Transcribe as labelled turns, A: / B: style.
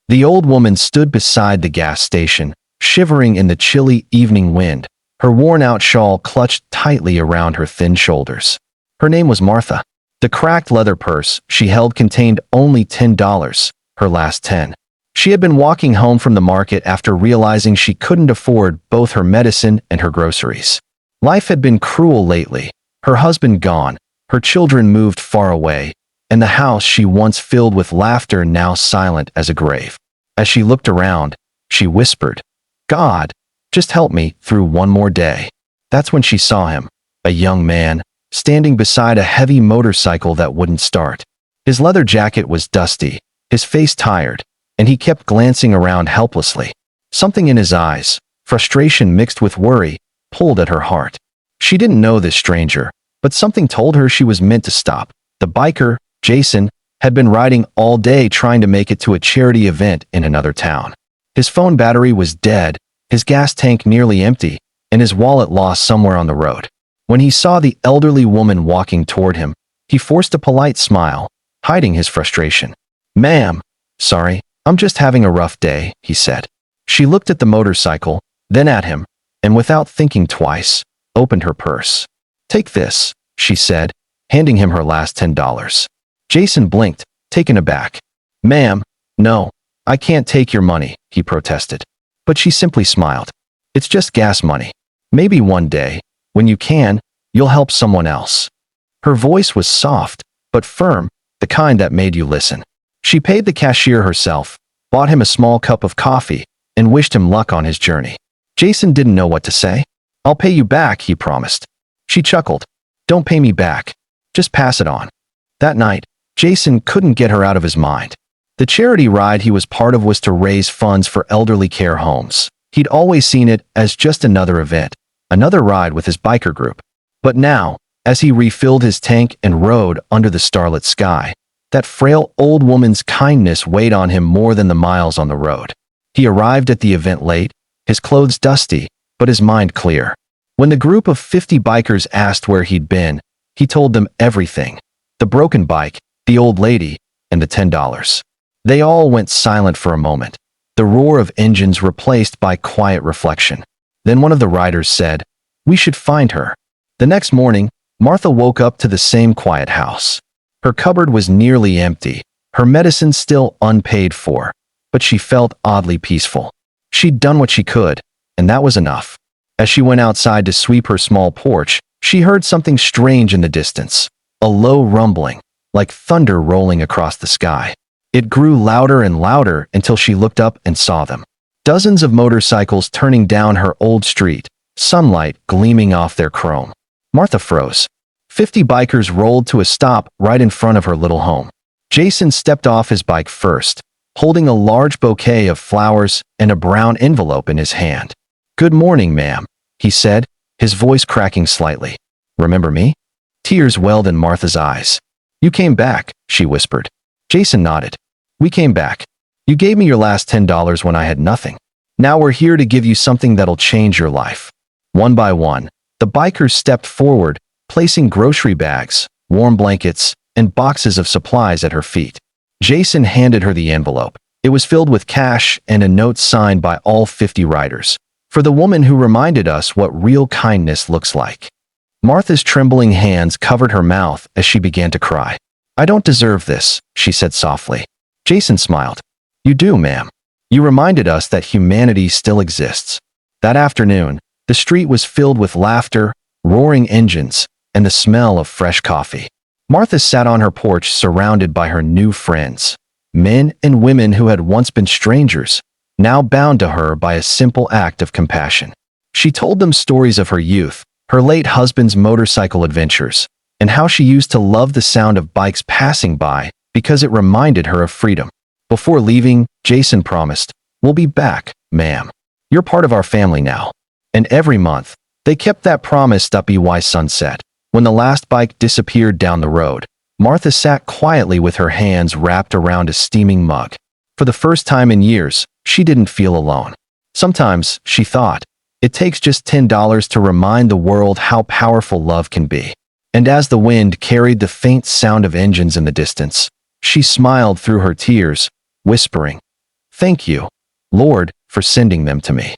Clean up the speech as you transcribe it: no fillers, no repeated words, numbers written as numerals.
A: The old woman stood beside the gas station, shivering in the chilly evening wind, her worn-out shawl clutched tightly around her thin shoulders. Her name was Martha. The cracked leather purse she held contained only $10, her last 10. She had been walking home from the market after realizing she couldn't afford both her medicine and her groceries. Life had been cruel lately, her husband gone, her children moved far away, and the house she once filled with laughter now silent as a grave. As she looked around, she whispered, "God, just help me through one more day." That's when she saw him, a young man, standing beside a heavy motorcycle that wouldn't start. His leather jacket was dusty, his face tired, and he kept glancing around helplessly. Something in his eyes, frustration mixed with worry, pulled at her heart. She didn't know this stranger, but something told her she was meant to stop. The biker, Jason, had been riding all day trying to make it to a charity event in another town. His phone battery was dead, his gas tank nearly empty, and his wallet lost somewhere on the road. When he saw the elderly woman walking toward him, he forced a polite smile, hiding his frustration. "Ma'am, sorry, I'm just having a rough day," he said. She looked at the motorcycle, then at him, and without thinking twice, opened her purse. "Take this," she said, handing him her last $10. Jason blinked, taken aback. "Ma'am, no, I can't take your money," he protested. But she simply smiled. "It's just gas money. Maybe one day, when you can, you'll help someone else." Her voice was soft, but firm, the kind that made you listen. She paid the cashier herself, bought him a small cup of coffee, and wished him luck on his journey. Jason didn't know what to say. "I'll pay you back," he promised. She chuckled. "Don't pay me back. Just pass it on." That night, Jason couldn't get her out of his mind. The charity ride he was part of was to raise funds for elderly care homes. He'd always seen it as just another event, another ride with his biker group. But now, as he refilled his tank and rode under the starlit sky, that frail old woman's kindness weighed on him more than the miles on the road. He arrived at the event late, his clothes dusty, but his mind clear. When the group of 50 bikers asked where he'd been, he told them everything. The broken bike, the old lady, and the $10. They all went silent for a moment, the roar of engines replaced by quiet reflection. Then one of the riders said, "We should find her." The next morning, Martha woke up to the same quiet house. Her cupboard was nearly empty, her medicine still unpaid for, but she felt oddly peaceful. She'd done what she could, and that was enough. As she went outside to sweep her small porch, she heard something strange in the distance, a low rumbling, like thunder rolling across the sky. It grew louder and louder until she looked up and saw them. Dozens of motorcycles turning down her old street, sunlight gleaming off their chrome. Martha froze. 50 bikers rolled to a stop right in front of her little home. Jason stepped off his bike first, holding a large bouquet of flowers and a brown envelope in his hand. "Good morning, ma'am," he said, his voice cracking slightly. "Remember me?" Tears welled in Martha's eyes. "You came back," she whispered. Jason nodded. "We came back. You gave me your last $10 when I had nothing. Now we're here to give you something that'll change your life." One by one, the bikers stepped forward, placing grocery bags, warm blankets, and boxes of supplies at her feet. Jason handed her the envelope. It was filled with cash and a note signed by all 50 riders. "For the woman who reminded us what real kindness looks like." Martha's trembling hands covered her mouth as she began to cry. "I don't deserve this," she said softly. Jason smiled. "You do, ma'am. You reminded us that humanity still exists." That afternoon, the street was filled with laughter, roaring engines, and the smell of fresh coffee. Martha sat on her porch surrounded by her new friends, men and women who had once been strangers, now bound to her by a simple act of compassion. She told them stories of her youth, her late husband's motorcycle adventures, and how she used to love the sound of bikes passing by because it reminded her of freedom. Before leaving, Jason promised, "We'll be back, ma'am. You're part of our family now." And every month, they kept that promise up by sunset. When the last bike disappeared down the road, Martha sat quietly with her hands wrapped around a steaming mug. For the first time in years, she didn't feel alone. Sometimes, she thought, it takes just $10 to remind the world how powerful love can be. And as the wind carried the faint sound of engines in the distance, she smiled through her tears, whispering, Thank you, Lord, for sending them to me.